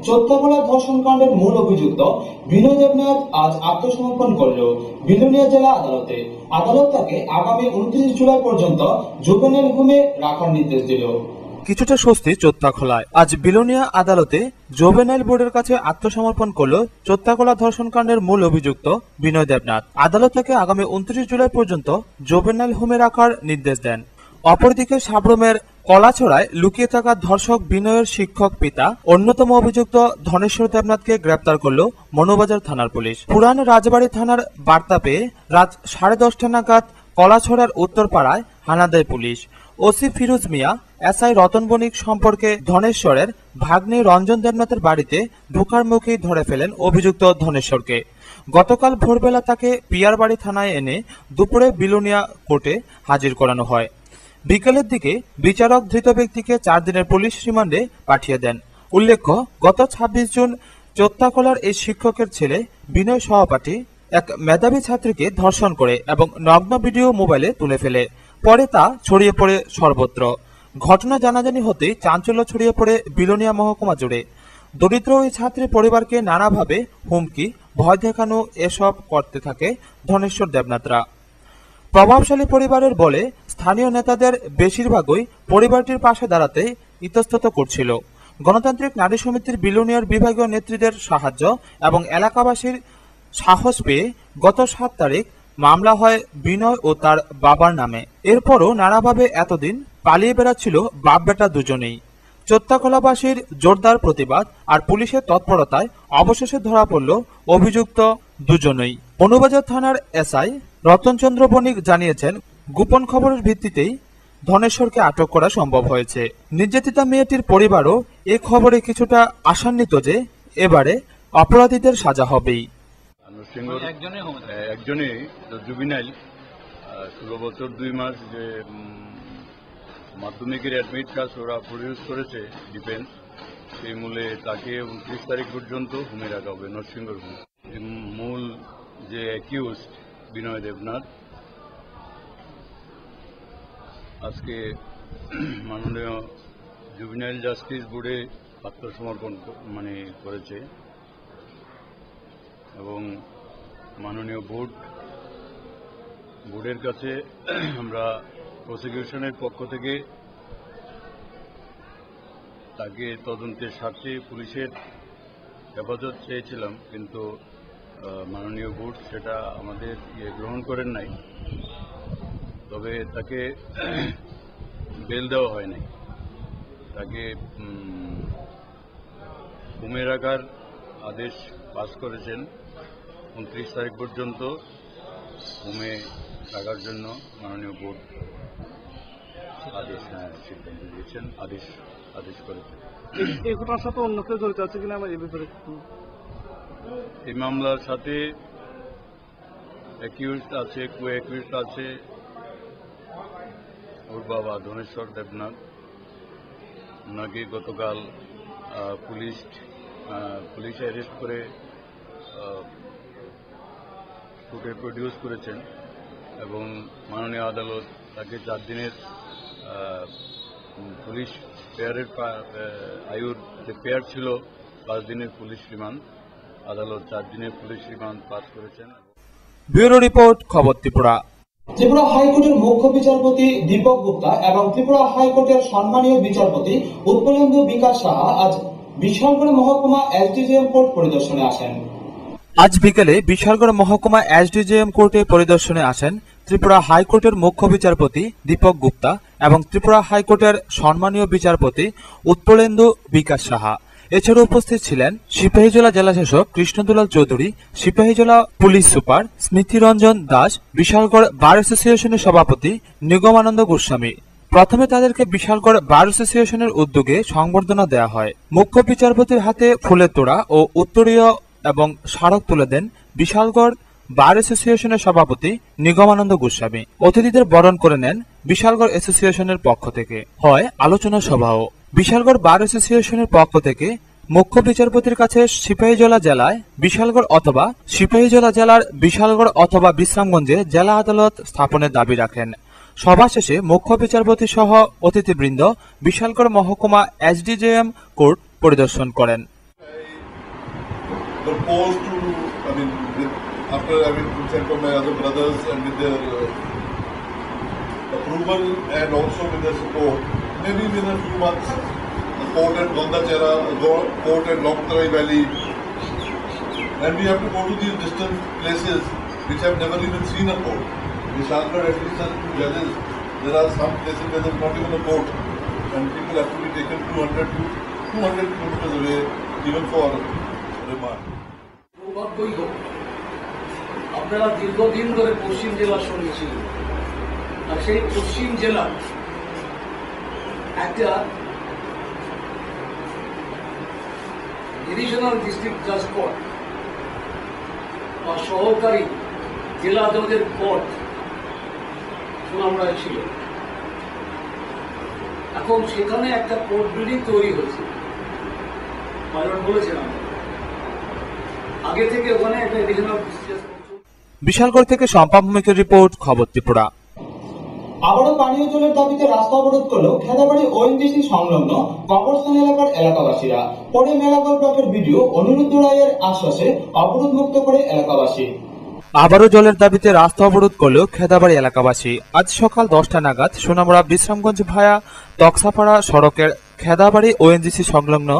চোত্তাখোলা ধর্ষণকাণ্ডের মূল অভিযুক্ত বিনয় দেবনাথ আজ আত্মসমর্পণ করল বিলোনিয়া জেলা আদালতে। আদালত তাকে আগামী 29 জুলাই পর্যন্ত জুভেনাইল হোমে রাখার নির্দেশ দিল। কিছুটা স্বস্তি চোত্তাখোলায়। আজ বিলোনিয়া আদালতে জুভেনাইল বোর্ডের কাছে আত্মসমর্পণ করল চোত্তাখোলা ধর্ষণকাণ্ডের মূল অভিযুক্ত বিনয় দেবনাথ। আদালত তাকে আগামী 29 জুলাই পর্যন্ত জুভেনাইল হোমে রাখার নির্দেশ দেন। অপরদিকে সাব্রমের কলাছড়ায় লুকিয়ে থাকা ধর্ষক বিনয়ের শিক্ষক পিতা অন্যতম অভিযুক্ত ধনেশ্বর দেবনাথকে গ্রেপ্তার করল মনোবাজার থানার পুলিশ। পুরান রাজবাড়ী থানার বার্তা পেয়ে রাত 10:30 নাগাদ কলাছড়ার উত্তরপাড়ায় হানা দেয় পুলিশ। ওসি ফিরোজ মিয়া এসআই রতন বণিক সম্পর্কে ধনেশ্বরের ভাগ্নে রঞ্জন দেবনাথের বাড়িতে ঢোকার মুখেই ধরে ফেলেন অভিযুক্ত ধনেশ্বরকে। গতকাল ভোরবেলা তাকে পিয়ারবাড়ি থানায় এনে দুপুরে বিলোনিয়া কোর্টে হাজির করানো হয়। বিকেলের দিকে বিচারক ধৃত ব্যক্তিকে 4 দিনের পুলিশ রিমান্ডে পাঠিয়ে দেন। উল্লেখ্য, গত 26 জুন চোত্তাখোলার এই শিক্ষকের ছেলে বিনয় সহপাঠী এক মেধাবী ছাত্রীকে ধর্ষণ করে এবং নগ্ন ভিডিও মোবাইলে তুলে ফেলে। পরে তা ছড়িয়ে পড়ে সর্বত্র। ঘটনা জানাজানি হতেই চাঞ্চল্য ছড়িয়ে পড়ে বিলোনিয়া মহকুমা জুড়ে। দরিদ্র ওই ছাত্রীর পরিবারকে নানাভাবে হুমকি, ভয় দেখানো এসব করতে থাকে ধনেশ্বর দেবনাথরা। প্রভাবশালী পরিবারের বলে স্থানীয় নেতাদের বেশিরভাগই পরিবারটির পাশে দাঁড়াতে ইতস্তত করছিল। গণতান্ত্রিক নারী সমিতির বিলোনিয়ার বিভাগীয় নেত্রীদের সাহায্য এবং এলাকাবাসীর সাহস পেয়ে গত 7 তারিখ মামলা হয় বিনয় ও তার বাবার নামে। এরপরও নানাভাবে এতদিন পালিয়ে বেড়াচ্ছিল বাপ বেটা দুজনেই। চোত্তাখোলাবাসীর জোরদার প্রতিবাদ আর পুলিশের তৎপরতায় অবশেষে ধরা পড়ল অভিযুক্ত দুজনেই। মনোবাজার থানার এসআই রতনচন্দ্র বণিক জানিয়েছেন, গোপন খবরের ভিত্তিতেই ধনেশ্বরকে আটক করা সম্ভব হয়েছে। নির্যাতিতা মেয়েটির পরিবারও এ খবরে কিছুটা আশান্বিত যে এবারে অপরাধীদের সাজা হবেই। একজনই জুভেনাইল 16 বছর 2 মাস যে মাধ্যমিকের অ্যাডমিট কার্ড ওরা প্রডিউস করেছে ডিফেন্স, সেই মূলে তাকে 29 তারিখ পর্যন্ত হোমে রাখা হবে নরসিংহর হোম। মূল যে অ্যাকিউজড বিনয় দেবনাথ আজকে মাননীয় জুভেনাইল জাস্টিস বোর্ডে আত্মসমর্পণ করেছে এবং মাননীয় বোর্ডের কাছে আমরা প্রসিকিউশনের পক্ষ থেকে তাকে তদন্তের স্বার্থে পুলিশের হেফাজত চেয়েছিলাম, কিন্তু মাননীয় বোর্ড সেটা আমাদের গ্রহণ করেন নাই। তবে তাকে বেল দেওয়া হয় নাই, তাকে হোমে রাখার আদেশ পাস করেছেন। 29 তারিখ পর্যন্ত হোমে রাখার জন্য মাননীয় বোর্ড আদেশ সিদ্ধান্ত দিয়েছেন, আদেশ করেছেন। এই ঘটনার সাথে অন্য কেউ জড়িত আছে কিনা এই ব্যাপারে? এই মামলার সাথে অ্যাকিউজড আছে, কো অ্যাকিউজড আছে ওর বাবা ধনেশ্বর দেবনাথ। ওনাকে গতকাল পুলিশ অ্যারেস্ট করে কোর্টে প্রডিউস করেছেন এবং মাননীয় আদালত তাকে 4 দিনের পুলিশ পেয়ারের আয়ুর যে পেয়ার ছিল 5 দিনের পুলিশ রিমান্ড, আদালত 4 দিনের পুলিশ রিমান্ড পাস করেছেন। ব্যুরো রিপোর্ট, খবর ত্রিপুরা। ত্রিপুরা হাইকোর্টের মুখ্য বিচারপতি দীপক গুপ্তা এবং ত্রিপুরা হাইকোর্টের সম্মানীয় বিচারপতি উৎপলেন্দু বিকাশ সাহা আজ বিশালগড় মহকুমা এসডিজেএম কোর্ট পরিদর্শনে আসেন। আজ বিকেলে বিশালগড় মহকুমা এসডিজেএম কোর্টে পরিদর্শনে আসেন ত্রিপুরা হাইকোর্টের মুখ্য বিচারপতি দীপক গুপ্তা এবং ত্রিপুরা হাইকোর্টের সম্মানীয় বিচারপতি উৎপলেন্দু বিকাশ সাহা। এছাড়া উপস্থিত ছিলেন সিপাহীজলা জেলাশাসক কৃষ্ণদুলাল চৌধুরী, সিপাহীজলা পুলিশ সুপার স্মৃতিরঞ্জন দাস, বিশালগড় বার অ্যাসোসিয়েশনের সভাপতি নিগমানন্দ গোস্বামী। প্রথমে তাদেরকে বিশালগড় বার অ্যাসোসিয়েশনের উদ্যোগে সংবর্ধনা দেওয়া হয়। মুখ্য বিচারপতির হাতে ফুলের তোড়া ও উত্তরীয় এবং স্মারক তুলে দেন বিশালগড় বার অ্যাসোসিয়েশনের সভাপতি নিগমানন্দ গোস্বামী। অতিথিদের বরণ করে নেন বিশালগড় অ্যাসোসিয়েশনের পক্ষ থেকে। হয় আলোচনা সভাও। বিশালগড় বার অ্যাসোসিয়েশনের পক্ষ থেকে মুখ্য বিচারপতির কাছে সিপাহীজলা জেলায় বিশালগড় অথবা সিপাহীজলা জেলার বিশালগড় অথবা বিশ্রামগঞ্জে জেলা আদালত স্থাপনের দাবি রাখেন। সভা শেষে মুখ্য বিচারপতি সহ অতিথিবৃন্দ বিশালগড় মহকুমা এসডিজেএম কোর্ট পরিদর্শন করেন। proposed to, after having consent from my other brothers and with their approval and also with their support, maybe within a few months, the port at Gondachera, port at Longtarai Valley, and we have to go to these distant places which have never even seen a port. Vishalgarh, at least as two judges, there are some places where there is not even a port, and people have to be taken 200 kilometers away even for remand. সৌভাগ্যই হোক, আপনারা দীর্ঘদিন ধরে পশ্চিম জেলার সঙ্গে ছিলেন, আর সেই পশ্চিম জেলার একটা ডিভিশনাল ডিস্ট্রিক্ট জাজ কোর্ট বা সহকারী জেলা জজের কোর্ট সুনামরায় ছিল। এখন সেখানে একটা কোর্ট বিল্ডিং তৈরি হয়েছে, পাইলট বলেছিলাম আগে থেকে ওখানে একটা ডিভিশনাল ডিস্ট্রিক্ট। বিশালগড় থেকে শম্পা ভৌমিকের রিপোর্ট, খবর ত্রিপুরা। আবারও পানীয় জলের দাবিতে রাস্তা অবরোধ করলো খেদাবাড়ি ওএনজিসি সংলগ্ন কবরস্থান এলাকার এলাকাবাসীরা। পরে মেলাগড় ব্লকের বিডিও অনিরুদ্ধ রায়ের আশ্বাসে অবরোধ মুক্ত করে এলাকাবাসী। আবারও জলের দাবিতে রাস্তা অবরোধ করল খেদাবাড়ি এলাকাবাসী। আজ সকাল 10টা নাগাদ সোনামুড়া বিশ্রামগঞ্জ ভায়া তকসাপাড়া সড়কের খেদাবাড়ি ওএনজিসি সংলগ্ন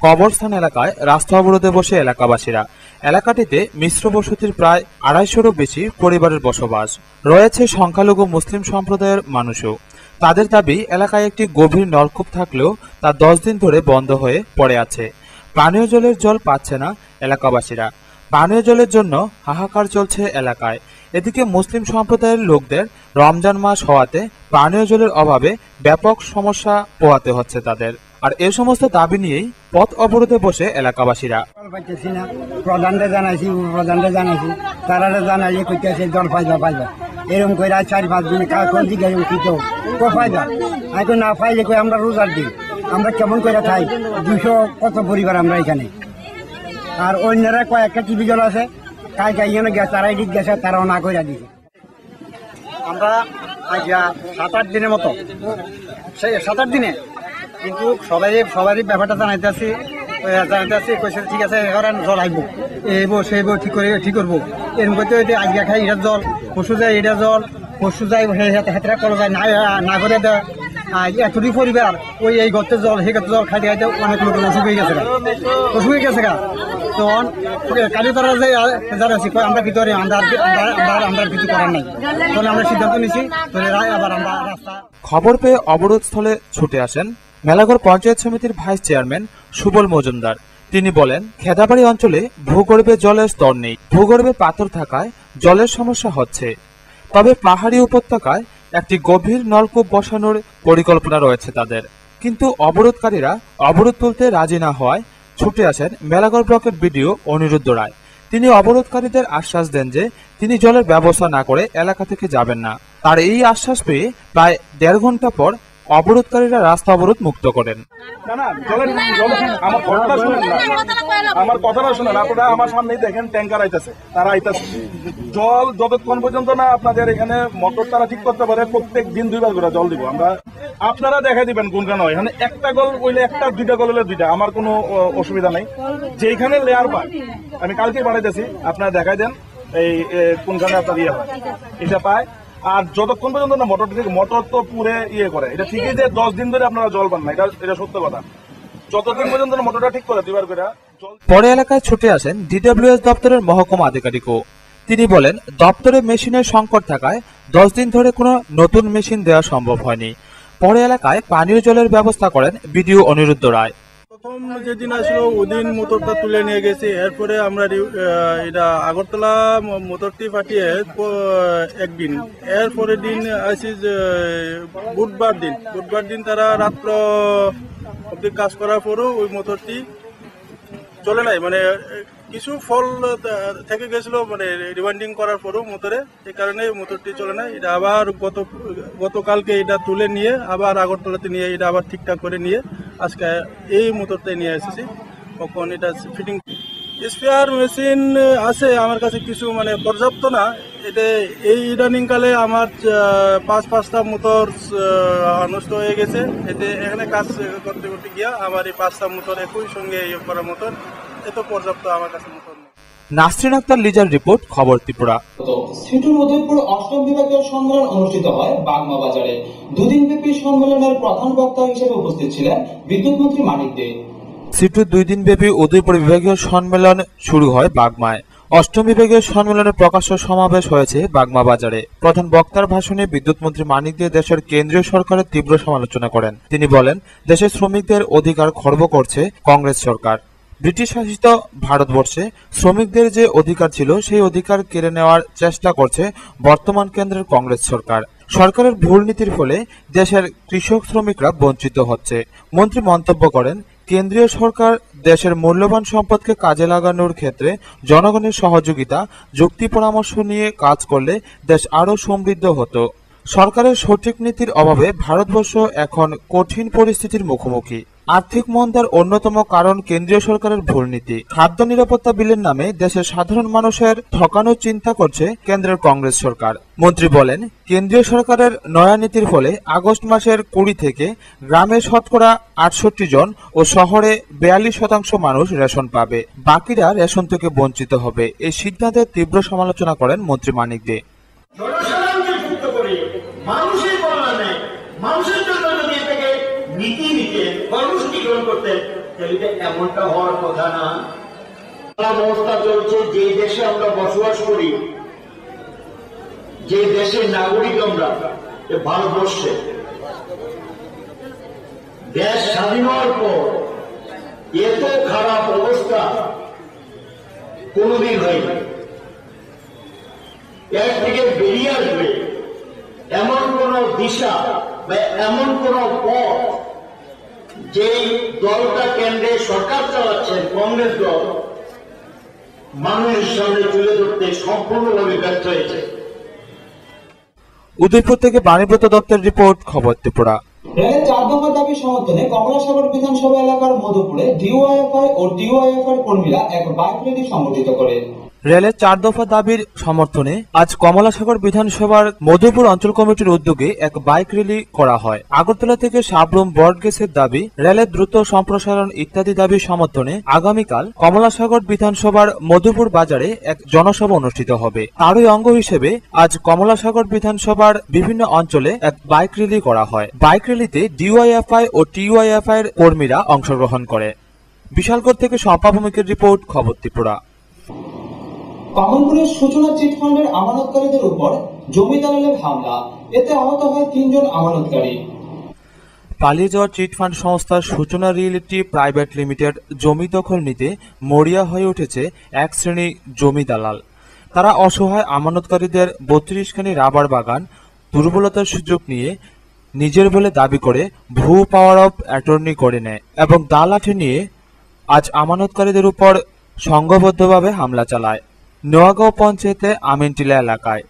কবরস্থান এলাকায় রাস্তা অবরোধে বসে এলাকাবাসীরা। এলাকাটিতে মিশ্র বসতির প্রায় 250-রও বেশি পরিবারের বসবাস রয়েছে। সংখ্যালঘু মুসলিম সম্প্রদায়ের মানুষও। তাদের দাবি, এলাকায় একটি গভীর নলকূপ থাকলেও তা 10 দিন ধরে বন্ধ হয়ে পড়ে আছে। পানীয় জলের জল পাচ্ছে না এলাকাবাসীরা। পানীয় জলের জন্য হাহাকার চলছে এলাকায়। এদিকে মুসলিম সম্প্রদায়ের লোকদের রমজান মাস হওয়াতে পানীয় জলের অভাবে ব্যাপক সমস্যা পোহাতে হচ্ছে তাদের। আর এ সমস্ত দাবি নিয়েই পথ অবরোধে বসে এলাকাবাসীরা। প্রধানরা জানাইছি, উপপ্রধানরা জানাইছি, তারা জানাইলে কইতেছে জল পাইবা এরকম করে 4-5 দিন কোন দিকে উঠিত পাইবা। এখন না পাইলে কই আমরা রোজার দিন আমরা কেমন করে খাই, 200 কত পরিবার আমরা এখানে। আর অন্যরা কয়েকটা টিভি জল আছে, কাই গেছে, তারাই দিক গেছে, তারাও না করে দিছে। আমরা আজ 7-8 দিনের মতো, সেই 7-8 দিনে কিন্তু সবারই ব্যাপারটা জানাইতেছি কইছে ঠিক আছে এখন জল আইব, এইব সেইব ঠিক করবো। এরকম করতে হইতে আজকে খাই এটার জল, পশু যায় এটা জল, পশু যায় হাতেরা কল যায় না করে দেয়। এতটি পরিবার ওই এই গর্তের জল সেই গর্তের জল খাইতে খাইতে অনেক লোক অসুখ হয়ে গেছে গা। তখন কালী তারা যারা আছি আমরা ভিতরে আমরা কিছু করার নাই, তখন আমরা সিদ্ধান্ত নিছি আবার আমরা রাস্তা। খবর পেয়ে অবরোধ স্থলে ছুটে আসেন মেলাগড় পঞ্চায়েত সমিতির ভাইস চেয়ারম্যান সুবল মজুমদার। তিনি বলেন, খেদাবাড়ি অঞ্চলে ভূগর্ভে জলের স্তর নেই। ভূগর্ভে পাথর থাকায় জলের সমস্যা হচ্ছে। তবে পাহাড়ি উপত্যকায় একটি গভীর নলকূপ বসানোর পরিকল্পনা রয়েছে তাদের। কিন্তু অবরোধকারীরা অবরোধ তুলতে রাজি না হওয়ায় ছুটে আসেন মেলাগড় ব্লকের বিডিও অনিরুদ্ধ রায়। তিনি অবরোধকারীদের আশ্বাস দেন যে তিনি জলের ব্যবস্থা না করে এলাকা থেকে যাবেন না। তার এই আশ্বাস পেয়ে প্রায় 1.5 ঘন্টা পর অবরোধকারীরা রাস্তা অবরোধ মুক্ত করেন। আমার কথাটা শুনেন, আপনারা আমার সামনেই দেখেন ট্যাঙ্কার আইতেছে, তারা আইতেছে। জল যতক্ষণ পর্যন্ত না আপনাদের এখানে মোটর তারা ঠিক করতে পারে, প্রত্যেক দিন 2 বার করে জল দিব আমরা। আপনারা দেখা দিবেন কোনখানে হয়, এখানে একটা গল হইলে একটা, 2টা গল হলে 2টা, আমার কোনো অসুবিধা নাই। যেখানে লেয়ার পায় আমি কালকে বাড়াইতেছি, আপনারা দেখাই দেন এই কোনখানে আপনার ইয়ে হয়, এটা পায়। আর যতক্ষণ পর্যন্ত না মোটর তো পুরে ইয়ে করে, এটা ঠিকই যে 10 দিন ধরে আপনারা জল পান না, এটা সত্য কথা। যতদিন পর্যন্ত মোটরটা ঠিক করে 2 বার করে জল। পরে এলাকায় ছুটে আসেন DWS দপ্তরের মহকুমা আধিকারিকও। তিনি বলেন, দপ্তরে মেশিনের সংকট থাকায় 10 দিন ধরে কোনো নতুন মেশিন দেওয়া সম্ভব হয়নি। পরে এলাকায় পানীয় জলের ব্যবস্থা করেন বিডিও অনিরুদ্ধ রায়। প্রথম যেদিন আসলো ওদিন মোটরটা তুলে নিয়ে গেছি, এরপরে আমরা এটা আগরতলা মোটরটি পাঠিয়ে একদিন, এরপরের দিন আসি বুধবার দিন তারা রাত্র অব্দি কাজ করার পরও ওই মোটরটি চলে নাই, মানে কিছু ফল থেকে গেছিল, মানে রিওয়াইন্ডিং করার পরও মোটরে, এই কারণে মোটরটি চলে নাই। এটা আবার গতকালকে এটা তুলে নিয়ে আবার আগরতলাতে নিয়ে এটা আবার ঠিকঠাক করে নিয়ে আজকে এই মোটরটাই নিয়ে এসেছি। তখন এটা ফিটিং স্পেয়ার মেশিন আছে আমার কাছে কিছু, মানে পর্যাপ্ত না। এটা এই ইদানিং কালে আমার 5-5টা মোটর নষ্ট হয়ে গেছে। এতে এখানে কাজ করতে গিয়া আমার এই 5টা মোটর একই সঙ্গে ইয়ে করা মোটর এত পর্যাপ্ত আমার কাছে মতো নেই। নাসরিন আক্তার লিজার রিপোর্ট, খবর ত্রিপুরা। সিটুর উদয়পুর অষ্টম বিভাগীয় সম্মেলন অনুষ্ঠিত হয় বাগমা বাজারে। দুদিন ব্যাপী সম্মেলনের প্রধান বক্তা হিসেবে উপস্থিত ছিলেন বিদ্যুৎ মন্ত্রী মানিক দে। সিটুর 2 দিন ব্যাপী উদয়পুর বিভাগীয় সম্মেলন শুরু হয় বাগমায়। অষ্টম বিভাগীয় সম্মেলনের প্রকাশ্য সমাবেশ হয়েছে বাগমা বাজারে। প্রধান বক্তার ভাষণে বিদ্যুৎ মন্ত্রী মানিক দে দেশের কেন্দ্রীয় সরকারের তীব্র সমালোচনা করেন। তিনি বলেন, দেশের শ্রমিকদের অধিকার খর্ব করছে কংগ্রেস সরকার। ব্রিটিশ শাসিত ভারতবর্ষে শ্রমিকদের যে অধিকার ছিল সেই অধিকার কেড়ে নেওয়ার চেষ্টা করছে বর্তমান কেন্দ্রের কংগ্রেস সরকার। সরকারের ভুল নীতির ফলে দেশের কৃষক শ্রমিকরা বঞ্চিত হচ্ছে। মন্ত্রী মন্তব্য করেন, কেন্দ্রীয় সরকার দেশের মূল্যবান সম্পদকে কাজে লাগানোর ক্ষেত্রে জনগণের সহযোগিতা, যুক্তি পরামর্শ নিয়ে কাজ করলে দেশ আরও সমৃদ্ধ হতো। সরকারের সঠিক নীতির অভাবে ভারতবর্ষ এখন কঠিন পরিস্থিতির মুখোমুখি। আর্থিক মন্দার অন্যতম কারণ কেন্দ্রীয় সরকারের ভুল নীতি। খাদ্য নিরাপত্তা বিলের নামে দেশের সাধারণ মানুষের ঠকানোর চিন্তা করছে কেন্দ্রের কংগ্রেস সরকার। মন্ত্রী বলেন, কেন্দ্রীয় সরকারের নয়া নীতির ফলে আগস্ট মাসের 20 থেকে গ্রামে শতকরা 68 জন ও শহরে 42% মানুষ রেশন পাবে, বাকিরা রেশন থেকে বঞ্চিত হবে। এই সিদ্ধান্তের তীব্র সমালোচনা করেন মন্ত্রী মানিক দে। জনসাধারণকে যুক্ত করে মানুষের কল্যাণে, মানুষের জন্য যদি থেকে নীতি নিতে কর্মসূচি গ্রহণ করতেন, তাহলে এমনটা হওয়ার কথা না। অবস্থা চলছে, যে দেশে আমরা বসবাস করি, যে দেশের নাগরিক আমরা, ভারতবর্ষে দেশ স্বাধীন হওয়ার পর এত খারাপ অবস্থা কোনদিন হয়নি। এর থেকে বেরিয়ে আসবে এমন কোন দিশা বা এমন কোন পথ যে দলটা কেন্দ্রে সরকার চালাচ্ছেন কংগ্রেস দল, মানুষের সামনে তুলে ধরতে সম্পূর্ণভাবে ব্যর্থ হয়েছে। উদয়পুর থেকে বাণীব্রত দত্তের রিপোর্ট, খবর ত্রিপুরা। রেলের 4 দফা দাবি সমর্থনে কমলাসাগর বিধানসভা এলাকার মধুপুরে ডিওয়াইএফআই ও ডিওয়াইএফআই কর্মীরা এক বাইক র্যালি সংগঠিত করে। রেলের 4 দফা দাবির সমর্থনে আজ কমলাসাগর বিধানসভার মধুপুর অঞ্চল কমিটির উদ্যোগে এক বাইক র্যালি করা হয়। আগরতলা থেকে সাবরুম বটগেছের দাবি, রেলের দ্রুত সম্প্রসারণ ইত্যাদি দাবি সমর্থনে আগামীকাল কমলাসাগর বিধানসভার মধুপুর বাজারে এক জনসভা অনুষ্ঠিত হবে। তারই অঙ্গ হিসেবে আজ কমলাসাগর বিধানসভার বিভিন্ন অঞ্চলে এক বাইক র্যালি করা হয়। বাইক র্যালিতে ডিওয়াইএফআই ও টিওয়াইএফআই এর কর্মীরা অংশগ্রহণ করে। বিশালগড় থেকে শম্পা ভৌমিকের রিপোর্ট, খবর ত্রিপুরা। কমলপুরের সূচনা চিটফান্ডের আমানতকারীদের উপর জমি দালালের হামলা, এতে আহত হয় 3 জন আমানতকারী। পালিয়ে যাওয়া চিটফান্ড সংস্থা সূচনা রিয়েলিটি প্রাইভেট লিমিটেড জমি দখল নিতে মরিয়া হয়ে উঠেছে এক শ্রেণী জমি দালাল। তারা অসহায় আমানতকারীদের 32খানি রাবার বাগান দুর্বলতার সুযোগ নিয়ে নিজের বলে দাবি করে ভূ পাওয়ার অফ অ্যাটর্নি করে নেয় এবং দা লাঠি নিয়ে আজ আমানতকারীদের উপর সংঘবদ্ধভাবে হামলা চালায়। নোয়াগাঁও পঞ্চায়েতে আমিনটিলা এলাকায়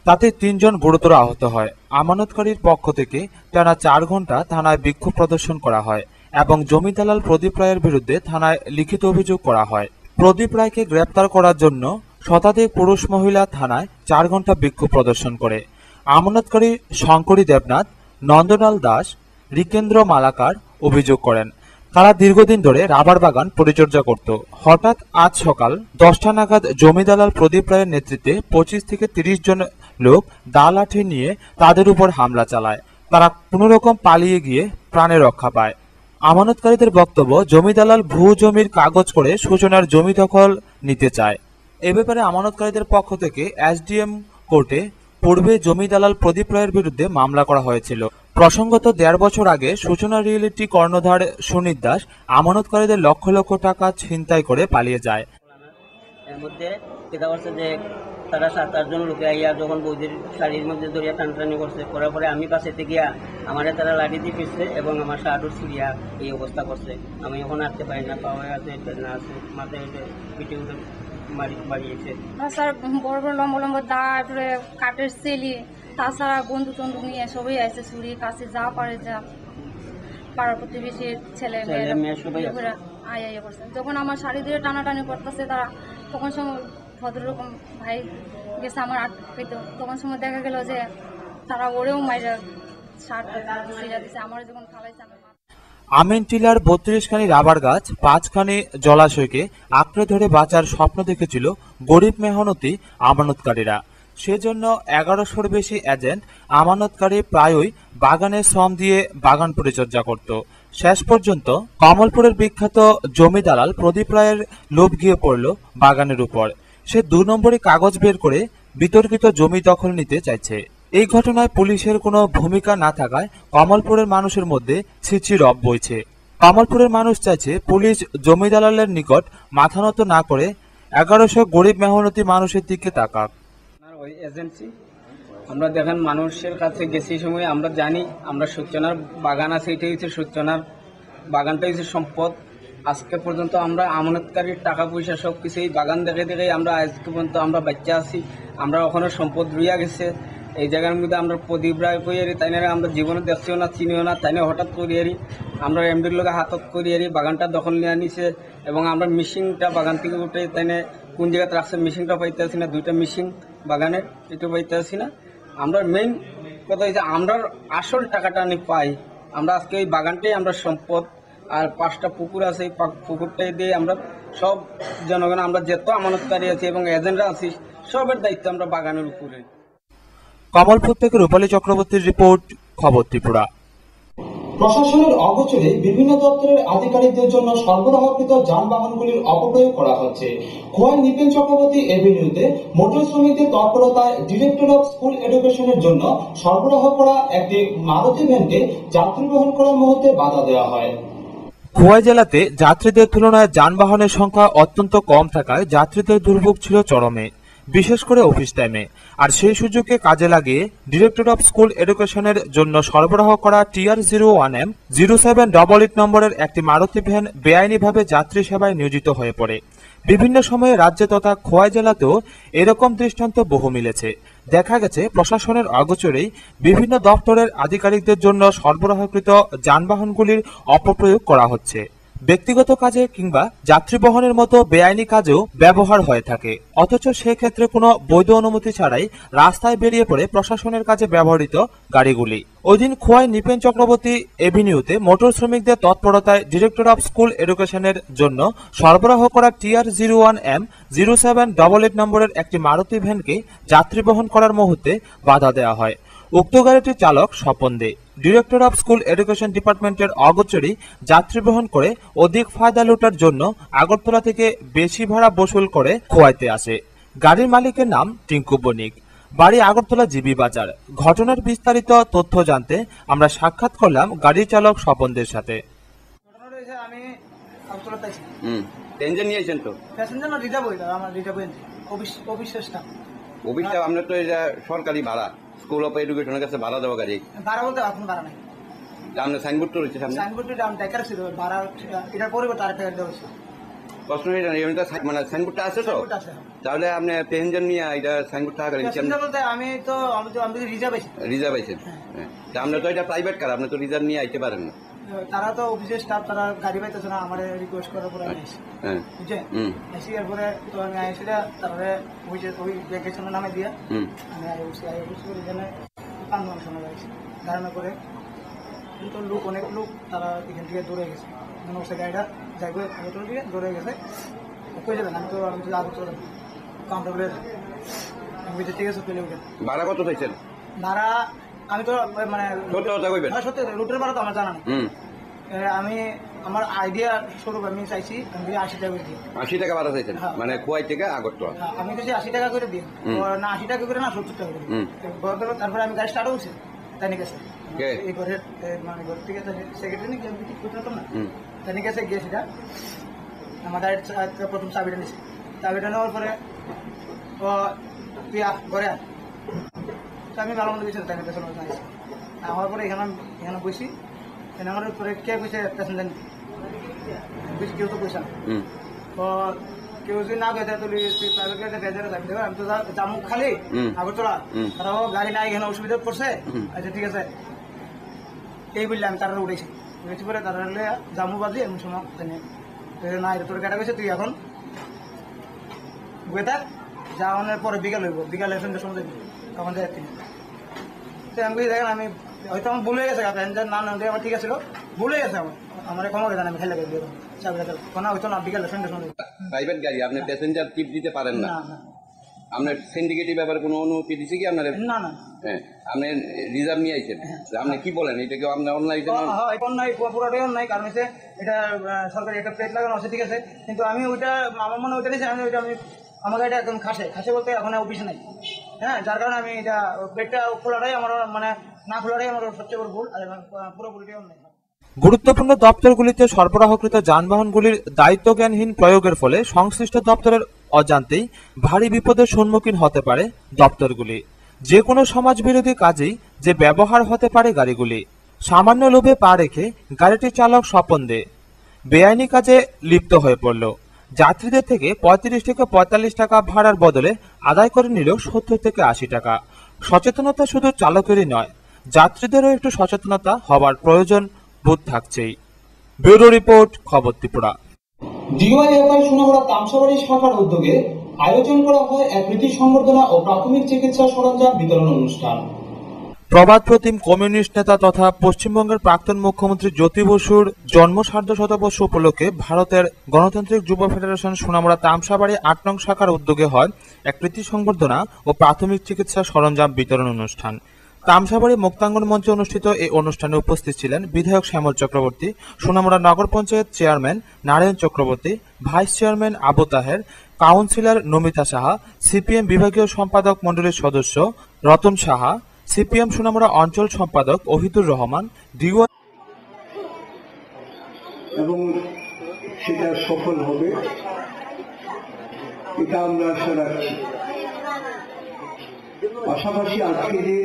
তাতে 3 জন গুরুতর আহত হয়। আমানতকারীর পক্ষ থেকে টানা 4 ঘন্টা থানায় বিক্ষোভ প্রদর্শন করা হয় এবং জমি দালাল প্রদীপ রায়ের বিরুদ্ধে থানায় লিখিত অভিযোগ করা হয়। প্রদীপ রায়কে গ্রেপ্তার করার জন্য শতাধিক পুরুষ মহিলা থানায় 4 ঘন্টা বিক্ষোভ প্রদর্শন করে। আমানতকারী শঙ্করী দেবনাথ, নন্দলাল দাস, রিকেন্দ্র মালাকার অভিযোগ করেন, তারা দীর্ঘদিন ধরে রাবার বাগান পরিচর্যা করত। হঠাৎ আজ সকাল 10টা নাগাদ জমি দালাল প্রদীপ রায়ের নেতৃত্বে 25 থেকে 30 জন লোক দা লাঠি নিয়ে তাদের উপর হামলা চালায়। তারা কোনোরকম পালিয়ে গিয়ে প্রাণে রক্ষা পায়। আমানতকারীদের বক্তব্য, জমি দালাল ভূ জমির কাগজ করে সূচনার জমি দখল নিতে চায়। এ ব্যাপারে আমানতকারীদের পক্ষ থেকে এসডিএম কোর্টে পূর্বে জমি দালাল প্রদীপ রায়ের বিরুদ্ধে মামলা করা হয়েছিল। প্রসঙ্গত 1.5 বছর আগে সূচনা রিয়েলিটি কর্ণধার সুনীত দাস আমানতকারীদের লক্ষ লক্ষ টাকা ছিনতাই করে পালিয়ে যায়। এর মধ্যে কেটা করছে যে তারা 7-8 জন লোকে আইয়া যখন বৌদির শাড়ির মধ্যে ধরিয়া টানটানি করছে, করার পরে আমি পাশেতে গিয়া আমারে তারা লাঠি দিয়ে ফিরছে এবং আমার শার্টও ছিঁড়িয়া এই অবস্থা করছে। আমি এখন হাঁটতে পারি না, পাওয়া আছে, না আছে, মাথায় উঠে পিঠে উঠে বাড়িয়েছে। স্যার বড় বড় লম্বা লম্বা দা, তারপরে কাঠের সেলি, তাছাড়া বন্ধু টন্ধু নিয়ে সবাই আছে, ছুরি কাছে যা পারে যা পাড়ার প্রতিবেশীর ছেলে মেয়ে সবাই আইয়া করছে। যখন আমার শাড়ি দিয়ে টানাটানি করতেছে তারা, তখন সময় ভদ্ররকম ভাই গেছে আমার আটকাইতো, তখন সময় দেখা গেল যে তারা ওরেও মাইরা শার্ট ছিঁড়া দিছে, আমার যখন ফালাইছে। আমিন টিলার 32খানি রাবার গাছ, 5খানি জলাশয়কে আঁকড়ে ধরে বাঁচার স্বপ্ন দেখেছিল গরিব মেহনতি আমানতকারীরা। সেজন্য 1100-র বেশি এজেন্ট আমানতকারী প্রায়ই বাগানে শ্রম দিয়ে বাগান পরিচর্যা করত। শেষ পর্যন্ত কমলপুরের বিখ্যাত জমি দালাল প্রদীপ রায়ের লোভ গিয়ে পড়ল বাগানের উপর। সে 2 নম্বরই কাগজ বের করে বিতর্কিত জমি দখল নিতে চাইছে। এই ঘটনায় পুলিশের কোনো ভূমিকা না থাকায় কমলপুরের মানুষের মধ্যে ছিছি রব বইছে। কমলপুরের মানুষ চাইছে পুলিশ জমি দালালের নিকট মাথা নত না করে 1100 গরিব মেহনতি মানুষের দিকে তাকাক। ওই এজেন্সি আমরা দেখেন মানুষের কাছে গেছি সময় আমরা জানি আমরা সূচনার বাগান আছে, এটাই হচ্ছে সূচনার বাগানটাই হচ্ছে সম্পদ। আজকে পর্যন্ত আমরা আমানতকারীর টাকা পয়সা সব কিছু এই বাগান দেখে দেখে আমরা আজকে পর্যন্ত আমরা বাচ্চা আছি। আমরা ওখানে সম্পদ রইয়া গেছে এই জায়গার মধ্যে। আমরা প্রদীপ রায় কইয়ারি তাই না আমরা জীবনে দেখছিও না চিনিও না, তাই না হঠাৎ করিয়ারি আমরা এমডির লোকে হাতত করিয়ারি বাগানটা দখল নিয়ে আনিছে। এবং আমরা মিশিংটা বাগান থেকে উঠে তাই না কোন জায়গাতে রাখছে মিশিংটা পাইতে আসি না, 2টা মিশিং বাগানের এটা পাইতে আসি না। আমরা মেইন কথা হচ্ছে আমরা আসল টাকাটা আমি পাই। আমরা আজকে এই বাগানটাই আমরা সম্পদ। আর 5টা পুকুর আছে, এই পুকুরটাই দিয়ে আমরা সব জনগণ আমরা যত আমানতকারী আছি এবং এজেন্টরা আছি সবের দায়িত্ব আমরা বাগানের উপরে। কমলপুর থেকে রূপালী চক্রবর্তীর রিপোর্ট, খবর ত্রিপুরা। প্রশাসনের অগোচরে বিভিন্ন দপ্তরের আধিকারিকদের জন্য সরবরাহকৃত যানবাহনগুলির অপপ্রয়োগ করা হচ্ছে। খোয়াই নিপেন চক্রবর্তী এভিনিউতে মোটর শ্রমিকদের তৎপরতায় ডিরেক্টর অফ স্কুল এডুকেশনের জন্য সরবরাহ করা একটি মারুতি ভ্যানকে যাত্রী বহন করার মুহূর্তে বাধা দেওয়া হয়। খোয়াই জেলাতে যাত্রীদের তুলনায় যানবাহনের সংখ্যা অত্যন্ত কম থাকায় যাত্রীদের দুর্ভোগ ছিল চরমে, বিশেষ করে অফিস টাইমে। আর সেই সুযোগকে কাজে লাগিয়ে ডিরেক্টর অফ স্কুল এডুকেশনের জন্য সরবরাহ করা TR01M 0788 নম্বরের একটি মারুতি ভ্যান বেআইনিভাবে যাত্রী সেবায় নিয়োজিত হয়ে পড়ে। বিভিন্ন সময়ে রাজ্য তথা খোয়াই জেলাতেও এরকম দৃষ্টান্ত বহু মিলেছে। দেখা গেছে প্রশাসনের অগোচরেই বিভিন্ন দপ্তরের আধিকারিকদের জন্য সরবরাহকৃত যানবাহনগুলির অপপ্রয়োগ করা হচ্ছে। ব্যক্তিগত কাজে কিংবা যাত্রী বহনের মতো বেআইনি কাজেও ব্যবহার হয়ে থাকে, অথচ সেক্ষেত্রে কোনো বৈধ অনুমতি ছাড়াই রাস্তায় বেরিয়ে পড়ে প্রশাসনের কাজে ব্যবহৃত গাড়িগুলি। ওই দিন খোয়াই নিপেন চক্রবর্তী এভিনিউতে মোটর শ্রমিকদের তৎপরতায় ডিরেক্টর অফ স্কুল এডুকেশনের জন্য সরবরাহ করা TR01M 0788 নম্বরের একটি মারুতি ভ্যানকে যাত্রী বহন করার মুহূর্তে বাধা দেওয়া হয়। উক্ত গাড়িটির চালক স্বপন দে ডিরেক্টর অফ স্কুল এডুকেশন ডিপার্টমেন্টের অগোচরেই যাত্রী বহন করে অধিক ফায়দা লুটার জন্য আগরতলা থেকে বেশি ভাড়া বসুল করে খোয়াইতে আসে। গাড়ির মালিকের নাম টিঙ্কু বণিক, বাড়ি আগরতলা জিবি বাজার। ঘটনার বিস্তারিত তথ্য জানতে আমরা সাক্ষাৎ করলাম গাড়ি চালক স্বপনদের সাথে। আমি আগরতলাতে আছি। প্যাসেঞ্জার নিয়েছেন তো? প্যাসেঞ্জার না রিজার্ভ হইল, আমার রিজার্ভ অফিসের স্টাফ। অফিসটা আপনার তো এটা সরকারি ভাড়া, স্কুল অফ এডুকেশনের কাছে ভাড়া দেওয়া গাড়ি। ভাড়া বলতে এখন ভাড়া নাই। আপনার সাইনবোর্ড তো রয়েছে সামনে। সাইনবোর্ডটা আমি দেখার ছিল, ভাড়া এটার পরিবর্তে আরেকটা গাড়ি দেওয়া হয়েছে। প্রশ্ন এটা মানে সাইনবোর্ডটা আছে তো? তাহলে আপনি প্যাসেঞ্জার নিয়ে এটা সাইনবোর্ডটা আগে বলতে আমি রিজার্ভ আছি। রিজার্ভ আছেন? আপনি তো এটা প্রাইভেট কার, আপনি তো রিজার্ভ নিয়ে আইতে পারেন না। তারা তো অফিসের স্টাফ, তারা গাড়ি পাইতেছে না, আমার রিকোয়েস্ট করার পরে আমি বুঝছেন এসি। এরপরে তো আমি আইসি, তারপরে ওই ব্যাগের সামনে নামে দিয়ে আমি এখানে পাঁচজন সময় যাইছি ধারণা করে। কিন্তু অনেক লোক তারা এখান থেকে দৌড়ে গেছে, মানে গাড়িটা যাইবে আগরতলা থেকে দৌড়ে গেছে। কই যাবেন? আমি তো আগরতলা কাউন্টার বলে আমি ঠিক আছে পেলে উঠেন। ভাড়া কত চাইছেন? ভাড়া আমি তো মানে সত্যি রুটের ভাড়া তো আমার জানা নেই। আমি আমার আইডিয়া স্বরূপ আমি চাইছি 80 টাকা করে দিই। 80 টাকা ভাড়া চাইছেন? মানে খোয়াই থেকে আগরতলা? আমি চাইছি 80 টাকা করে দিই, না 80 টাকা করে না 70 টাকা করে। তারপরে আমি গাড়ি স্টার্ট হচ্ছে তাই নিয়ে গেছে এই ঘরের মানে ঘর থেকে সেক্রেটারি নাকি আমি ঠিক করতে পারতাম না, তাই নিয়ে গেছে গিয়ে সেটা আমার গাড়ির প্রথম চাবিটা নিয়েছে। চাবিটা নেওয়ার পরে তুই ঘরে আমি ভালো মতো গেছিলাম, তাই পেছনে আসছি। আমার পরে এখানে বসি, আমার পরে কে কইছে প্যাসেঞ্জার বুঝি কেউ তো পয়সা না। তো কেউ যদি না গেছে তুই প্রাইভেট গাড়িতে বেজারে যাবি দেবে, আমি তো জামু খালি আগরতলা, তারাও গাড়ি নাই, এখানে অসুবিধা পড়ছে। আচ্ছা ঠিক আছে এই বললে আমি তারা উঠেছি পরে তারা জামু বাদি এমন সময় না তোর গাড়ি গেছে, তুই এখন বয়ে থাক, যাওয়ানোর পরে বিকাল হইব, বিকাল সন্ধ্যার সময় যাবি, তখন যাই তিনি। আমি দেখেন আমি হয়তো আমার ভুল হয়ে গেছে, প্যাসেঞ্জার না নেওয়া আমার ঠিক আছে, ভুলে গেছে আমার কোনো জানা আমি খেলে গেছি কোনো হইতো না বিকালে সন্ধ্যে সময় প্রাইভেট গাড়ি আপনি প্যাসেঞ্জার টিপ দিতে পারেন না? না আপনার সিন্ডিকেটের ব্যাপারে কোনো অনুমতি দিছে কি আপনার? না না হ্যাঁ, আপনি রিজার্ভ নিয়ে আইছেন, আপনি কি বলেন এটা কি আপনার অনলাইন? অন্যায় পুরোটাই অন্যায়, কারণ হচ্ছে এটা সরকারি একটা প্লেট লাগানো আছে, ঠিক আছে, কিন্তু আমি ওইটা আমার মনে ওইটা নিয়েছি, আমি ওইটা আমাকে এটা একদম খাসে বলতে এখন অফিস নাই, হ্যাঁ, যার কারণে আমি এটা প্লেটটা খোলাটাই আমার মানে না খোলাটাই আমার সবচেয়ে বড় ভুল, আর পুরোপুরিটাই অন্যায়। গুরুত্বপূর্ণ দপ্তরগুলিতে সরবরাহকৃত যানবাহনগুলির দায়িত্বজ্ঞানহীন প্রয়োগের ফলে সংশ্লিষ্ট দপ্তরের অজান্তেই ভারী বিপদের সম্মুখীন হতে পারে দপ্তরগুলি। যে কোনো সমাজবিরোধী কাজেই যে ব্যবহার হতে পারে গাড়িগুলি। সামান্য লোভে পা রেখে গাড়িটির চালক স্বপন্দে বেআইনি কাজে লিপ্ত হয়ে পড়ল। যাত্রীদের থেকে 35 থেকে 45 টাকা ভাড়ার বদলে আদায় করে নিল 70 থেকে 80 টাকা। সচেতনতা শুধু চালকেরই নয়, যাত্রীদেরও একটু সচেতনতা হওয়ার প্রয়োজন বোধ থাকছেই। ব্যুরো রিপোর্ট, খবর ত্রিপুরা। ডিওয়াইএফআই সোনামুড়া তামসাবাড়ি শাখার উদ্যোগে আয়োজন করা হয় এক কৃতি সংবর্ধনা ও প্রাথমিক চিকিৎসা সরঞ্জাম বিতরণ অনুষ্ঠান। প্রবাদ প্রতিম কমিউনিস্ট নেতা তথা পশ্চিমবঙ্গের প্রাক্তন মুখ্যমন্ত্রী জ্যোতি বসুর জন্ম সার্ধশতবর্ষ উপলক্ষে ভারতের গণতান্ত্রিক যুব ফেডারেশন সোনামুড়া তামসাবাড়ি 8 নং শাখার উদ্যোগে হয় এক কৃতি সংবর্ধনা ও প্রাথমিক চিকিৎসা সরঞ্জাম বিতরণ অনুষ্ঠান। তামসাবাড়ি মুক্তাঙ্গন মঞ্চে অনুষ্ঠিত এই অনুষ্ঠানে উপস্থিত ছিলেন বিধায়ক Shyamal Chakraborty, Sonamura Nagar Panchayat chairman Narayan Chakraborty, vice chairman Abu Taher, councillor Namita Saha, CPM বিভাগীয় সম্পাদক মণ্ডলীর সদস্য রতন সাহা, সিপিএম সোনামুড়া অঞ্চল সম্পাদক ওহিদুর রহমান, ডিওয়াই এবং সেটা সফল হবে এটা আমরা আশা রাখছি। পাশাপাশি আজকে যে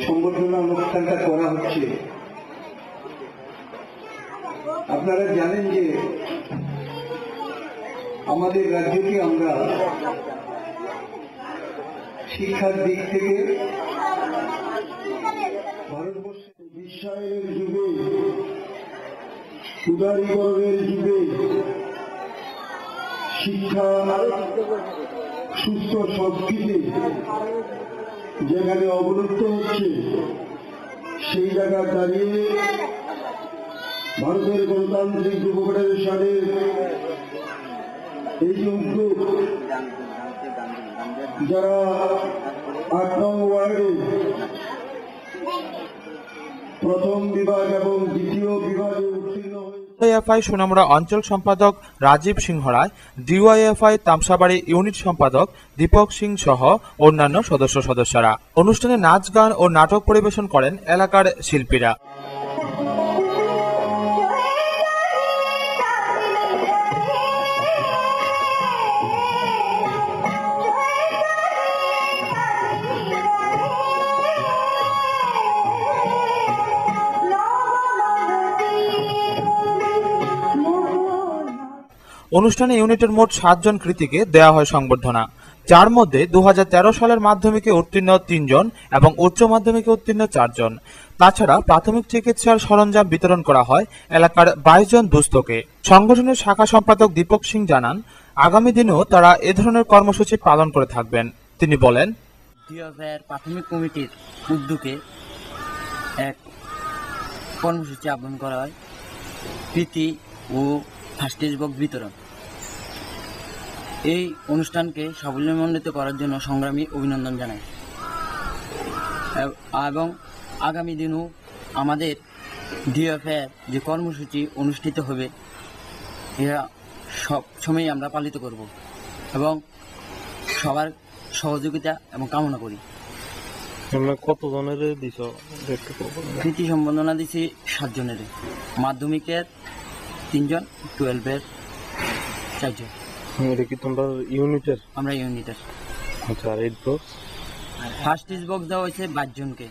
সংবর্ধনা অনুষ্ঠানটা করা হচ্ছে, আপনারা জানেন যে আমাদের রাজ্যকে আমরা শিক্ষার দিক থেকে ভারতবর্ষের বিশ্বায়নের যুগে, উদারীকরণের যুগে শিক্ষা, সুস্থ সংস্কৃতি যেখানে অবলুপ্ত হচ্ছে, সেই জায়গায় দাঁড়িয়ে ভারতের গণতান্ত্রিক যুব ফেডারেশনের এই যে উদ্যোগ, যারা 8 নং ওয়ার্ডে প্রথম বিভাগ এবং দ্বিতীয় বিভাগে উত্তীর্ণ হয়ে ডিওয়াইএফআই সোনামুড়া অঞ্চল সম্পাদক রাজীব সিংহ রায়, ডিওয়াইএফআই তামসাবাড়ি ইউনিট সম্পাদক দীপক সিং সহ অন্যান্য সদস্যরা অনুষ্ঠানে নাচ গান ও নাটক পরিবেশন করেন এলাকার শিল্পীরা। অনুষ্ঠানে ইউনিটের মোট 7 জন কৃতীকে দেওয়া হয় সংবর্ধনা, যার মধ্যে 2013 সালের মাধ্যমিকে উত্তীর্ণ 3 জন এবং উচ্চ মাধ্যমিকে উত্তীর্ণ 4 জন। তাছাড়া প্রাথমিক চিকিৎসার সরঞ্জাম বিতরণ করা হয় এলাকার 22 জন দুস্থকে। সংগঠনের শাখা সম্পাদক দীপক সিং জানান, আগামী দিনেও তারা এ ধরনের কর্মসূচি পালন করে থাকবেন। তিনি বলেন, ডিওএফআইয়ের প্রাথমিক কমিটির উদ্যোগে এক কর্মসূচি আহ্বান করা হয়, প্রীতি ও ফার্স্ট এজ বক্স বিতরণ। এই অনুষ্ঠানকে সাফল্যমণ্ডিত করার জন্য সংগ্রামী অভিনন্দন জানাই এবং আগামী দিনেও আমাদের ডিওএফআইয়ের যে কর্মসূচি অনুষ্ঠিত হবে, এরা সব সময় আমরা পালিত করব এবং সবার সহযোগিতা এবং কামনা করি। কত জনের দিছ? প্রীতি সম্বর্ধনা দিছি 7 জনের, মাধ্যমিকের 3 জন, 12-এর 4 জন। এটা কি তোমরা ইউনিটের? আমরা ইউনিটের। আচ্ছা, আর eight box? First aid box দেওয়া হয়েছে 22 জনকে।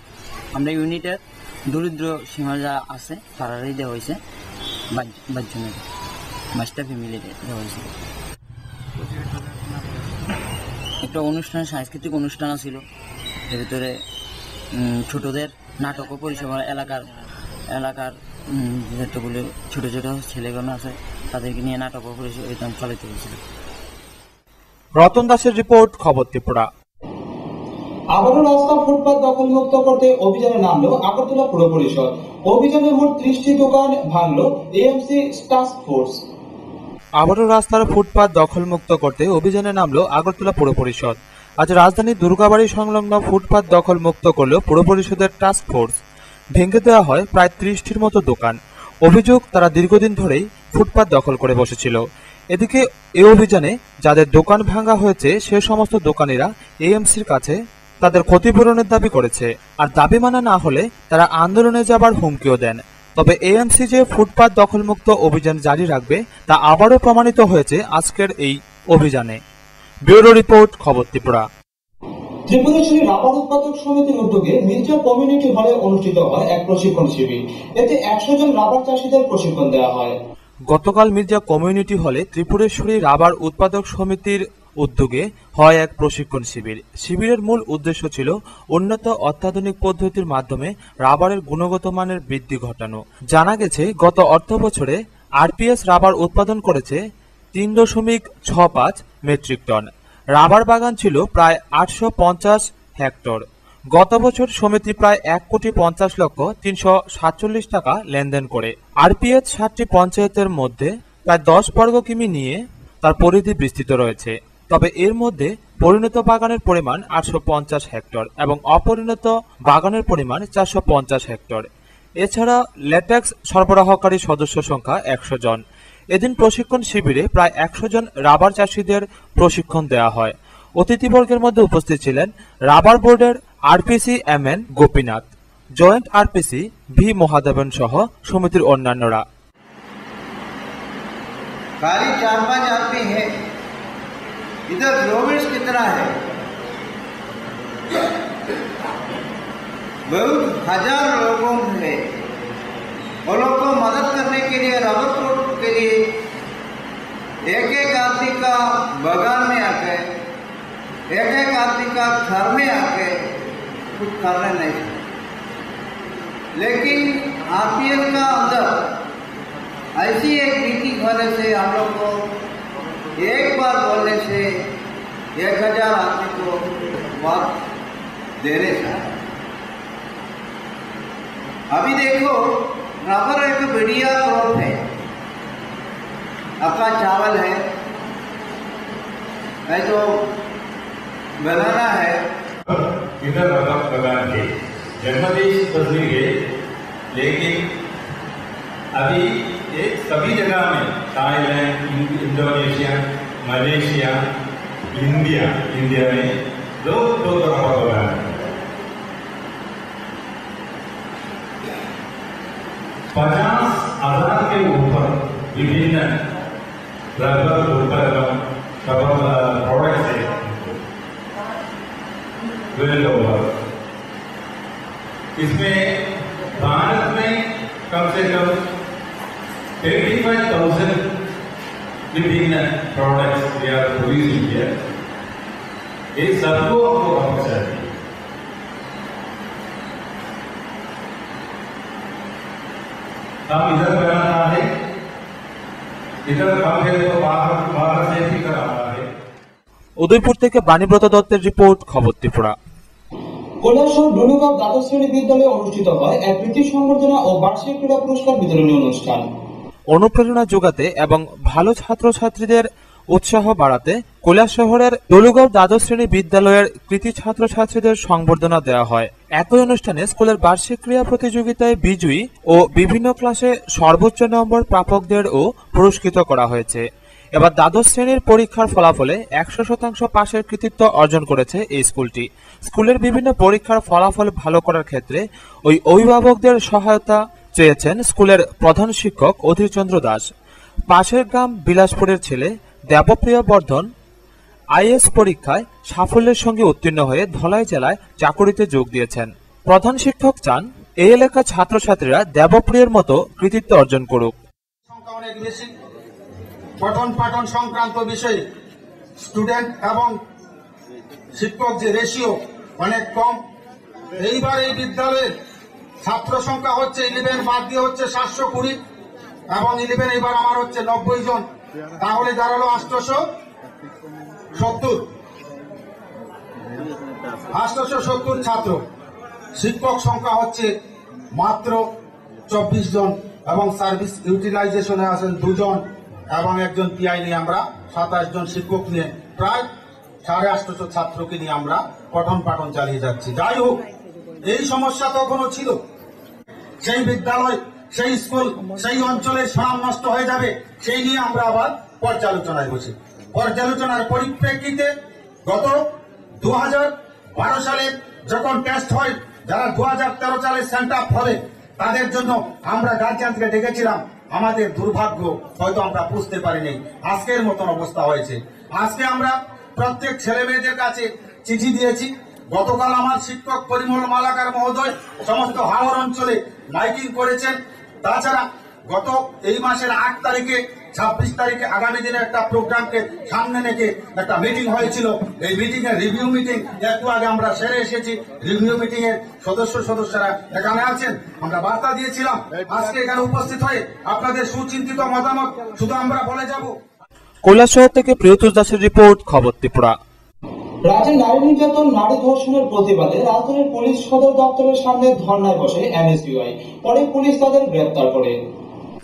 আমরা ইউনিটের দরিদ্র সীমা যারা আছে তারাই দেওয়া হয়েছে 22 জনের, 22টা ফ্যামিলি দেওয়া হয়েছে। একটা অনুষ্ঠান, সাংস্কৃতিক অনুষ্ঠান ছিল, এর ভিতরে ছোটদের নাটক ও পরিষেবা এলাকার যতগুলো ছোট ছোট ছেলেগুলো আছে তাদেরকে নিয়ে নাটক ও পরিষেবা চালিত হয়েছিল। রতন দাসের রিপোর্ট, খবর ত্রিপুরা। আবারও রাস্তা ফুটপাত দখলমুক্ত করতে অভিযানে নামলো আগরতলা পুর পরিষদ। অভিযানে মোট 30টি দোকান ভাঙলো এএমসি টাস্ক ফোর্স। আবারও রাস্তার ফুটপাত দখলমুক্ত করতে অভিযানে নামলো আগরতলা পুর পরিষদ। আজ রাজধানীর দুর্গাবাড়ি সংলগ্ন ফুটপাত দখলমুক্ত করল পুর পরিষদের টাস্ক ফোর্স। ভেঙে দেওয়া হয় প্রায় 30টির মতো দোকান। অভিযোগ, তারা দীর্ঘদিন ধরেই ফুটপাত দখল করে বসেছিল। এদিকে এই অভিযানে যাদের দোকান ভাঙা হয়েছে সে সমস্ত দোকানিরা এএমসির কাছে তাদের ক্ষতিপূরণের দাবি করেছে। আর দাবি মানা না হলে তারা আন্দোলনে যাবার হুমকিও দেন। তবে এএমসি যে ফুটপাত দখলমুক্ত অভিযান জারি রাখবে তা আবারও প্রমাণিত হয়েছে আজকের এই অভিযানে। ব্যুরো রিপোর্ট, খবর ত্রিপুরা। ত্রিপুরেশ্বরী রাবার উৎপাদক সমিতির উদ্যোগে মির্জা কমিউনিটি হলে অনুষ্ঠিত হয় এক প্রশিক্ষণ শিবির। এতে 100 জন রাবার চাষীদের প্রশিক্ষণ দেওয়া হয়। গতকাল মির্জা কমিউনিটি হলে ত্রিপুরেশ্বরী রাবার উৎপাদক সমিতির উদ্যোগে হয় এক প্রশিক্ষণ শিবির। শিবিরের মূল উদ্দেশ্য ছিল উন্নত অত্যাধুনিক পদ্ধতির মাধ্যমে রাবারের গুণগত মানের বৃদ্ধি ঘটানো। জানা গেছে, গত অর্থ বছরে আরপিএস রাবার উৎপাদন করেছে 3.65 মেট্রিক টন। রাবার বাগান ছিল প্রায় 850 হেক্টর। গত বছর সমিতি প্রায় 1,50,347,000 টাকা লেনদেন করে। আরপিএস 7টি পঞ্চায়েতের মধ্যে প্রায় 10 বর্গ কিমি নিয়ে তার পরিধি বিস্তৃত রয়েছে। তবে এর মধ্যে পরিণত বাগানের পরিমাণ 850 হেক্টর এবং অপরিণত বাগানের পরিমাণ 450 হেক্টর। এছাড়া ল্যাটেক্স সরবরাহকারী সদস্য সংখ্যা 100 জন। এদিন প্রশিক্ষণ শিবিরে প্রায় 100 জন রাবার চাষীদের প্রশিক্ষণ দেওয়া হয়। অতিথিবর্গের মধ্যে উপস্থিত ছিলেন রাবার বোর্ডের RPC MN Gopinath, joint RPC V Mahadevan সহ সমিতির অন্যান্যরা। खाली 4-5 आदमी है, इधर ग्लोबल्स कितना है? बहुत हजार लोगों है। वो लोग को मदद करने के लिए रबर कोट के लिए एक आदमी का बगान में आके, एक आदमी का घर में आके कुछ करने नहीं। लेकिन आरपीएस का अंदर ऐसी एक मीटिंग होने से हम लोग को एक बार बोलने से 1000 आदमी को बात देने से। अभी देखो, रबर एक बढ़िया क्रॉप है, आपका चावल है, नहीं तो बनाना है। इधर रबर बागान के जन्मदेश बदल गए, लेकिन अभी एक सभी जगह में थाईलैंड, इंडोनेशिया, मलेशिया, इंडिया में लोग रबर बागान है। 50,000 के ऊपर विभिन्न रबर उत्पादन प्रोडक्ट्स है वर्ल्ड ओवर। इसमें भारत में कम से कम 85,000 विभिन्न products we are producing here. ये सबको हमको करना चाहिए। हम इधर बनाना है, इधर काम है तो बाहर से भी कराना है। উদয়পুর থেকে বাণীব্রত দত্তের রিপোর্ট, খবর ত্রিপুরা। কৈলাসহর ডুলুগাঁও দ্বাদশ শ্রেণী বিদ্যালয়ে অনুষ্ঠিত হয় এক কৃতি সংবর্ধনা ও বার্ষিক ক্রীড়া পুরস্কার বিতরণী অনুষ্ঠান। অনুপ্রেরণা যোগাতে এবং ভালো ছাত্রছাত্রীদের উৎসাহ বাড়াতে কৈলাসহরের ডলুগাঁও দ্বাদশ শ্রেণী বিদ্যালয়ের কৃতি ছাত্রছাত্রীদের সংবর্ধনা দেওয়া হয়। একই অনুষ্ঠানে স্কুলের বার্ষিক ক্রীড়া প্রতিযোগিতায় বিজয়ী ও বিভিন্ন ক্লাসে সর্বোচ্চ নম্বর প্রাপকদেরও পুরস্কৃত করা হয়েছে। এবার দ্বাদশ শ্রেণীর পরীক্ষার ফলাফলে 100% পাশের কৃতিত্ব অর্জন করেছে এই স্কুলটি। স্কুলের বিভিন্ন পরীক্ষার ফলাফল ভালো করার ক্ষেত্রে ওই অভিভাবকদের সহায়তা চেয়েছেন স্কুলের প্রধান শিক্ষক অধীরচন্দ্র দাস। পাশের গ্রাম বিলাসপুরের ছেলে দেবপ্রিয় বর্ধন আইএস পরীক্ষায় সাফল্যের সঙ্গে উত্তীর্ণ হয়ে ধলাই জেলায় চাকুরিতে যোগ দিয়েছেন। প্রধান শিক্ষক চান এই এলাকার ছাত্রছাত্রীরা দেবপ্রিয়ের মতো কৃতিত্ব অর্জন করুক। পঠন পাঠন সংক্রান্ত বিষয়ে স্টুডেন্ট এবং শিক্ষক যে রেশিও অনেক কম। এইবার এই বিদ্যালয়ের ছাত্র সংখ্যা হচ্ছে 11 বাদ দিয়ে হচ্ছে 720 এবং 11 এবার আমার হচ্ছে 90 জন, তাহলে দাঁড়ালো 870। 870 ছাত্র, শিক্ষক সংখ্যা হচ্ছে মাত্র 24 জন এবং সার্ভিস ইউটিলাইজেশনে আছেন 2 জন এবং একজন পিআই নিয়ে আমরা 27 জন শিক্ষক নিয়ে প্রায় 850 ছাত্রকে নিয়ে আমরা পঠন পাঠন চালিয়ে যাচ্ছি। যাই হোক, এই সমস্যা তখনও ছিল। সেই বিদ্যালয়, সেই স্কুল, সেই অঞ্চলের সুনাম নষ্ট হয়ে যাবে, সেই নিয়ে আমরা আবার পর্যালোচনায় বসি। পর্যালোচনার পরিপ্রেক্ষিতে গত 2012 সালে যখন টেস্ট হয়, যারা 2013 সালে সেন্টার হবে তাদের জন্য আমরা গার্জিয়ানকে ডেকেছিলাম। আমাদের দুর্ভাগ্য, হয়তো আমরা বুঝতে পারিনি আজকের মতন অবস্থা হয়েছে। আজকে আমরা প্রত্যেক ছেলে মেয়েদের কাছে চিঠি দিয়েছি। গতকাল আমার শিক্ষক পরিমল মালাকার মহোদয় সমস্ত হাওড় অঞ্চলে মাইকিং করেছেন। তাছাড়া গত এই মাসের 8 তারিখে 26 তারিখে আগামী দিনে একটা প্রোগ্রামকে সামনে রেখে একটা মিটিং হয়েছিল। এই মিটিং এর রিভিউ মিটিং একটু আগে আমরা সেরে এসেছি। রিভিউ মিটিং এর সদস্যরা এখানে আছেন। আমরা বার্তা দিয়েছিলাম আজকে এখানে উপস্থিত হয়ে আপনাদের সুচিন্তিত মতামত শুধু আমরা বলে যাব। কৈলাসহর থেকে প্রিয়তোষ দাসের রিপোর্ট, খবর ত্রিপুরা। রাজ্যে নারী নির্যাতন, নারী ধর্ষণের প্রতিবাদে রাজধানীর পুলিশ সদর দপ্তরের সামনে ধর্নায় বসে এনএসইউআই। পরে পুলিশ তাদের গ্রেপ্তার করে।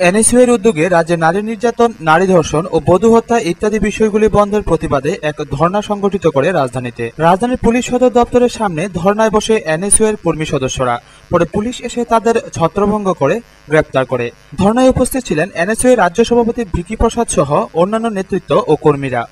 এনএসইউআইয়ের উদ্যোগে রাজ্যে নারী নির্যাতন, নারী ধর্ষণ ও বধূ হত্যা ইত্যাদি বিষয়গুলি বন্ধের প্রতিবাদে এক ধর্ণা সংগঠিত করে রাজধানীতে। রাজধানীর পুলিশ সদর দপ্তরের সামনে ধর্ণায় বসে এনএসইউআইয়ের কর্মী সদস্যরা। পরে পুলিশ এসে তাদের ছত্রভঙ্গ করে গ্রেপ্তার করে। ধর্ণায় উপস্থিত ছিলেন এনএসইউআই রাজ্য সভাপতি ভিকি প্রসাদ সহ অন্যান্য নেতৃত্ব ও কর্মীরা।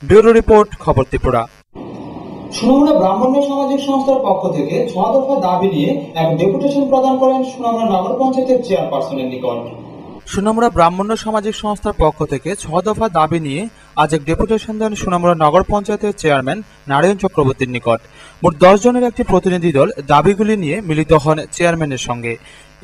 ব্যুরো রিপোর্ট, খবর ত্রিপুরা। সুনামুড়া ব্রাহ্মণ্য সামাজিক সংস্থার পক্ষ থেকে 6 দফা দাবি নিয়ে এক ডেপুটেশন প্রদান করেন সুনামুড়া নগর পঞ্চায়েতের চেয়ারপারসনের নিকট। সুনামুড়া ব্রাহ্মণ্য সামাজিক সংস্থার পক্ষ থেকে 6 দফা দাবি নিয়ে আজ এক ডেপুটেশন দেন সুনামুড়া নগর পঞ্চায়েতের চেয়ারম্যান নারায়ণ চক্রবর্তীর নিকট। মোট 10 জনের একটি প্রতিনিধি দল দাবিগুলি নিয়ে মিলিত হন চেয়ারম্যানের সঙ্গে।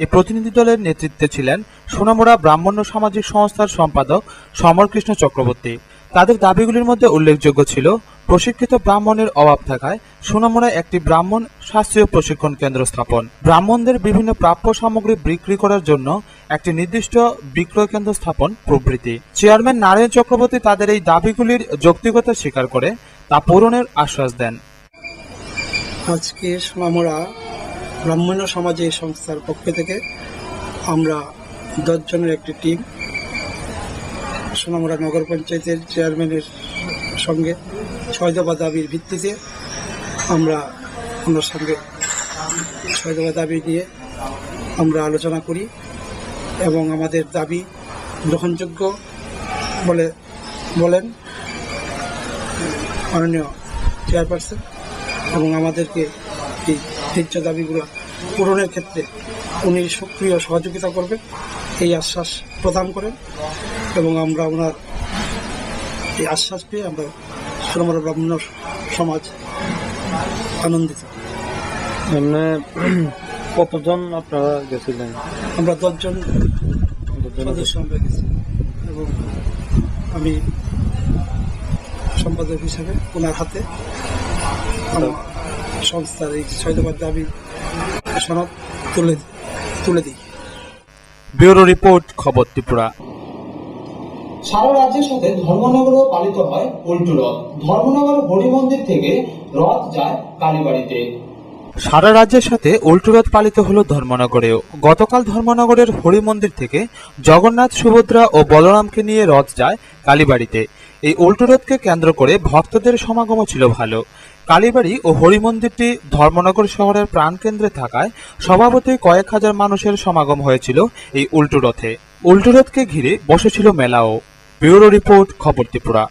এই প্রতিনিধি দলের নেতৃত্বে ছিলেন সুনামুড়া ব্রাহ্মণ্য সামাজিক সংস্থার সম্পাদক সমর কৃষ্ণ চক্রবর্তী। তাদের দাবিগুলির মধ্যে উল্লেখযোগ্য ছিল প্রশিক্ষিত ব্রাহ্মণের অভাব থাকায় সুনামুড়ায় একটি ব্রাহ্মণ শাস্ত্রীয় প্রশিক্ষণ কেন্দ্র স্থাপন, ব্রাহ্মণদের বিভিন্ন প্রাপ্য সামগ্রী বিক্রি করার জন্য একটি নির্দিষ্ট বিক্রয় কেন্দ্র স্থাপন প্রভৃতি। চেয়ারম্যান নারায়ণ চক্রবর্তী তাদের এই দাবিগুলির যৌক্তিকতা স্বীকার করে তা পূরণের আশ্বাস দেন। আজকে সুনামুড়া ব্রাহ্মণ্য সমাজের সংস্থার পক্ষ থেকে আমরা 10 জনের একটি টিম সুনামুড়া নগর পঞ্চায়েতের চেয়ারম্যানের সঙ্গে 6 দফা দাবির ভিত্তিতে আমরা ওনার সঙ্গে 6 দফা দাবি নিয়ে আমরা আলোচনা করি এবং আমাদের দাবি গ্রহণযোগ্য বলেন মাননীয় চেয়ারপারসন এবং আমাদেরকে এই ন্যায্য দাবিগুলো পূরণের ক্ষেত্রে উনি সক্রিয় সহযোগিতা করবেন এই আশ্বাস প্রদান করেন এবং আমরা ওনার এই আশ্বাস পেয়ে আমরা সুনামুড়া ব্রাহ্মণ সমাজ আনন্দিত। কতজন আপনারা গেছিলেন? আমরা 10 জন সদস্য আমরা গেছি এবং আমি সম্পাদক হিসেবে ওনার হাতে সংস্থার এই 6 দফার দাবি সনদ তুলে দিই। ব্যুরো রিপোর্ট, খবর ত্রিপুরা। সারা রাজ্যের সাথে ধর্মনগরেও পালিত হয় উল্টো রথ। ধর্মনগর হরি মন্দির থেকে রথ যায় কালীবাড়িতে। সারা রাজ্যের সাথে উল্টো রথ পালিত হল ধর্মনগরেও। গতকাল ধর্মনগরের হরি মন্দির থেকে জগন্নাথ, সুভদ্রা ও বলরামকে নিয়ে রথ যায় কালীবাড়িতে। এই উল্টো রথকে কেন্দ্র করে ভক্তদের সমাগমও ছিল ভালো। কালীবাড়ি ও হরি মন্দিরটি ধর্মনগর শহরের প্রাণকেন্দ্রে থাকায় স্বভাবতই কয়েক হাজার মানুষের সমাগম হয়েছিল এই উল্টো রথে। উল্টো রথকে ঘিরে বসেছিল মেলাও। ব্যুরো রিপোর্ট, খবর ত্রিপুরা।